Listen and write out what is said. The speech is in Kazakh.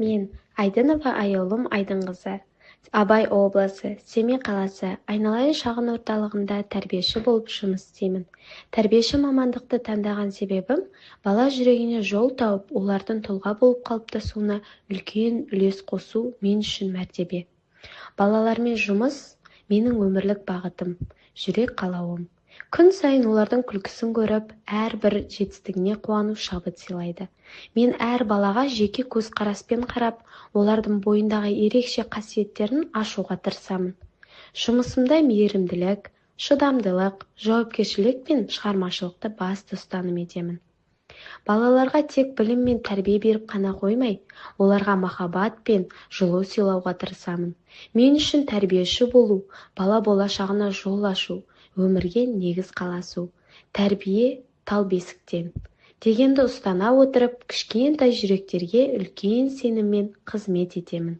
Мен Айдынова Айолым Айдынқызы. Абай облысы, Семей қаласы, Айналайын шағын орталығында тәрбиеші болып жұмыс істеймін. Тәрбиеші мамандықты таңдаған себебім, бала жүрегіне жол тауып, олардың тұлға болып қалыптасуына үлкен үлес қосу мен үшін мәртебе. Балалармен жұмыс менің өмірлік бағытым, жүрек қалауым. Күн сайын олардың күлкісін көріп, әрбір жетістігіне қуану шабыт сыйлайды. Мен әр балаға жеке көзқараспен қарап, олардың бойындағы ерекше қасиеттерін ашуға тырысамын. Жұмысымда мейірімділік, шыдамдылық, жауапкершілік пен шығармашылықты басты ұстаным етемін. Балаларға тек білім мен тәрбие беріп қана қоймай, оларға махаббат пен жылу сыйлауға тырысамын. Мен үшін тәрбиеші болу, бала болашағына жол ашу, өмірге негіз қаласу. Тәрбие тал бесіктен дегенді ұстана отырып, кішкентай жүректерге үлкен сеніммен қызмет етемін.